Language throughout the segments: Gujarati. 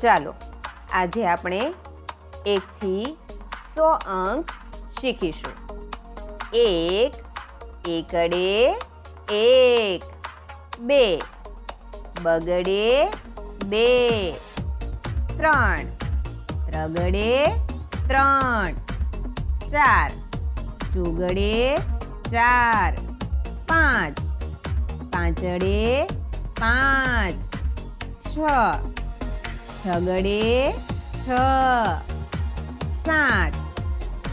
ચાલો આજે આપણે 1 થી 100 અંક શીખીશું. 1 એકડે 1, 2 બગડે 2, 3 ત્રગડે 3, 4 ચોગડે 4, 5 પાંચડે 5, 6 છગડે 6, 7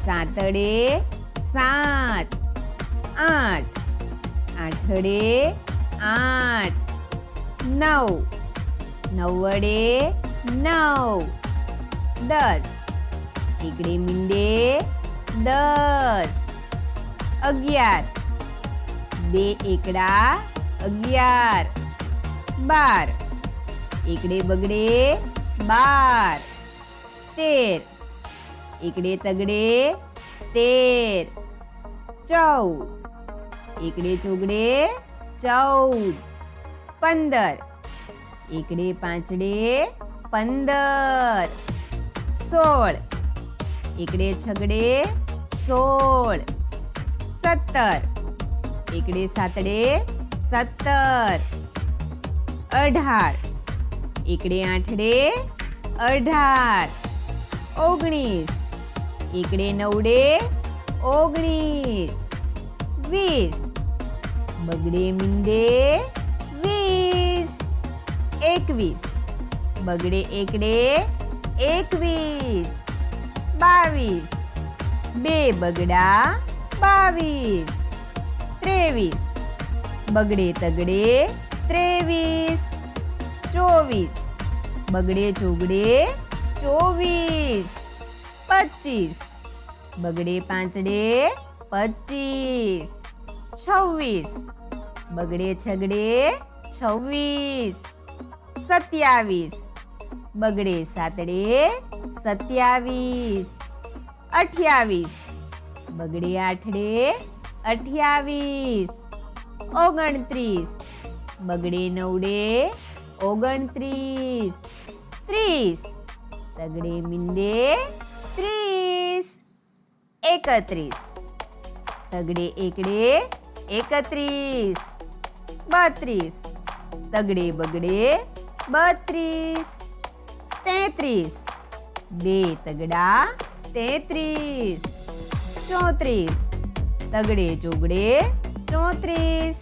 સાતડે 7, 8 આઠડે 8, 9 નવ્વડે 9, 10 એકડે મીંડે 10, 11 બે એકડા 11, 12 એકડે બગડે 12, 13 એકડે તગડે 13, 14 એકડે ચોગડે 14, 15 એકડે પાંચડે 15, 16 એકડે છગડે 16, 17 એકડે સાતડે 17, 18 એકડે આઠડે 18, 19 એકડે નવડે 19, 20 બગડે મીંડે 20, 21 બગડે એકડે 21, 22 બે બગડા 22, 23 બગડે તગડે 23, 24 બગડે ચોગડે 24, 25 બગડે પાંચડે 25, 26 બગડે છગડે 26, 27 બગડે સાતડે 27, 28 બગડે આઠડે 28, 29 બગડે નવડે 29, 30 તગડે મીંડે 30, 31 તગડે એકડે 31, 32 તગડે બગડે 32, 33 બે તગડા 33, 34 તગડે ચોગડે 34,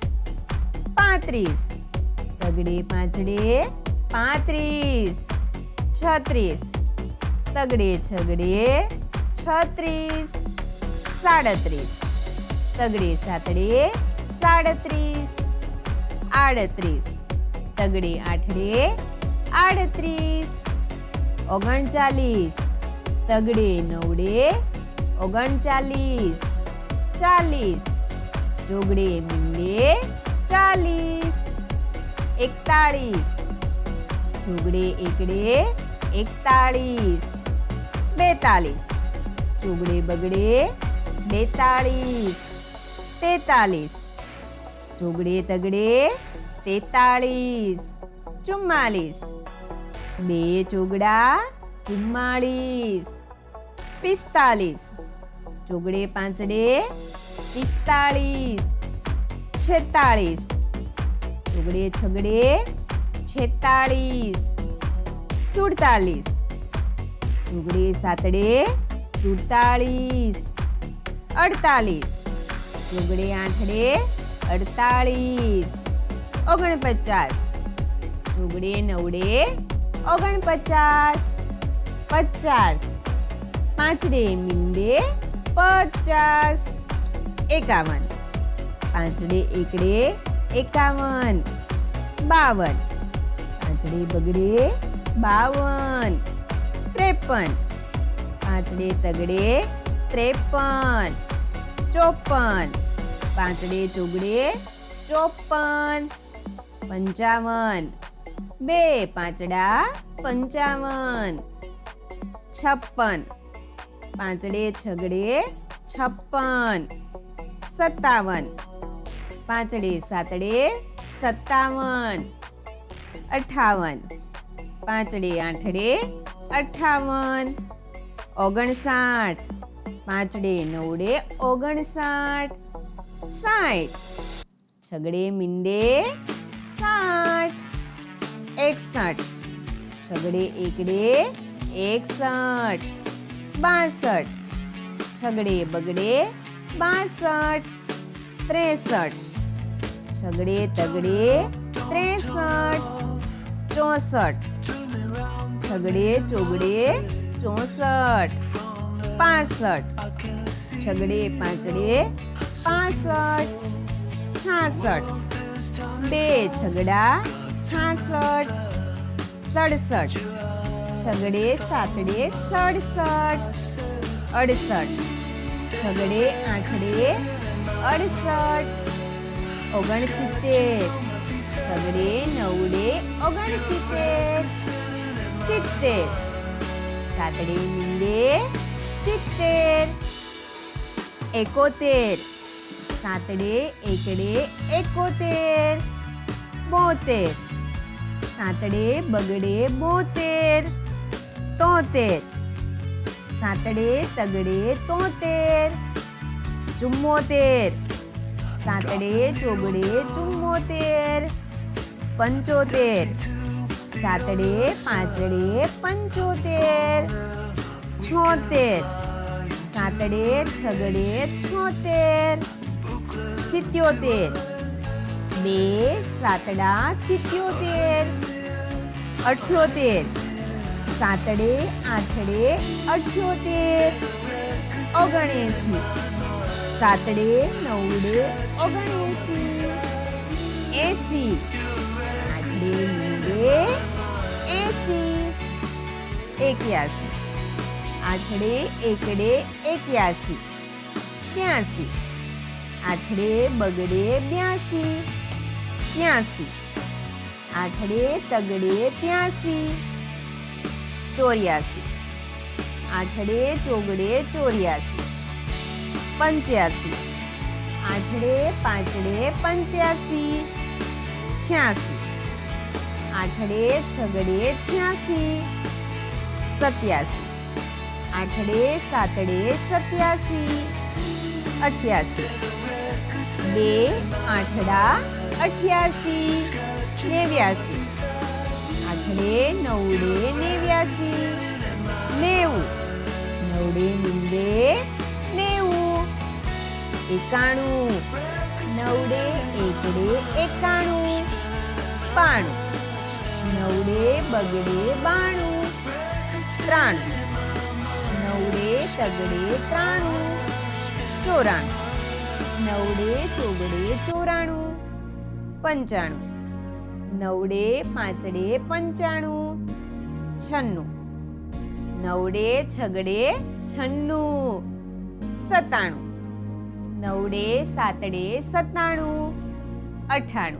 35 તગડે પાંચડે 35, 36 તગડે છગડે 36, 37 તગડે સાતડે 37, 38 તગડે આઠડે 38, 39 તગડે નવડે 39, 40 ચોગડે મીંડે 40, 41 ચોગડે એકડે 41, 42 ચોગડે બગડે 42, 43 ચોગડે તગડે 43, 44 બે ચોગડા 44, 45 ચોગડે પાંચડે 45, 46 ચોગડે છગડે 46, 47 ચોગડે સાતડે 47, 48 ચોગડે આઠડે 48, 49 ચોગડે નવડે 49, 50 પાંચડે મીંડે 50, 51 પાંચડે એકડે 51, 52 પાંચડે બગડે 52, 53 પાંચડે તગડે 53, 54 પાંચડે ચોગડે 54, 55 બે પાંચડા 55, 56 પાંચડે છગડે 56, 57 પાંચડે સાતડે 57, 58 પાંચડે આઠડે 58, 59, પાંચડે નવડે 59, 60, છગડે મીંડે 60, 61, છગડે એકડે 61, 62, છગડે બગડે 62, 63, છગડે તગડે 63, 64, છગડે ચોગડે 64, 65, છગડે પાંચડે 65, 66, બે છગડા 66, 67, છગડે સાતડે 67, 68, છગડે આઠડે 68, 69, છગડે નવડે 69, 70, સાતડે મીંડે 70, 71, સાતડે એકડે 71, 72, સાતડે બગડે 72, 73, સાતડે તગડે 73, 74, સાતડે ચોગડે 74, 75, સાતડે પાંચડે 75, 76, સાતડે છગડે 76, 77, બે સાતડા 77, 78, સાતડે આઠડે 78, 79, સાતડે નવડે 79, 80, આઠડે મીંડે 80, 81, આઠડે એકડે 81, 82, આઠડે બગડે 82, 83, આઠડે તગડે 83, 84, આઠડે ચોગડે 84, 85, આઠડે પાંચડે 85, 86, આઠડે છગડે 86, 87, આઠડે સાતડે 87, 88, બે આઠડા 88, 89, આઠડે નવડે 89, 90, નવડે મીંડે 90, 91, નવડે એકડે 91, 92, નવડે બગડે 92, 93, નવડે તગડે 93, 94, નવડે ચોગડે 94, 95, નવડે પાંચડે 95, 96, નવડે છગડે 96, 97, નવડે સાતડે 97, 98,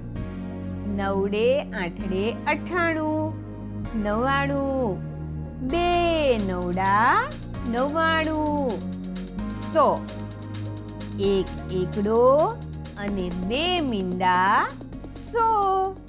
નવડે આઠડે 98, 99, બે નવડા 99, 100, એક એકડો અને બે મીંડા 100.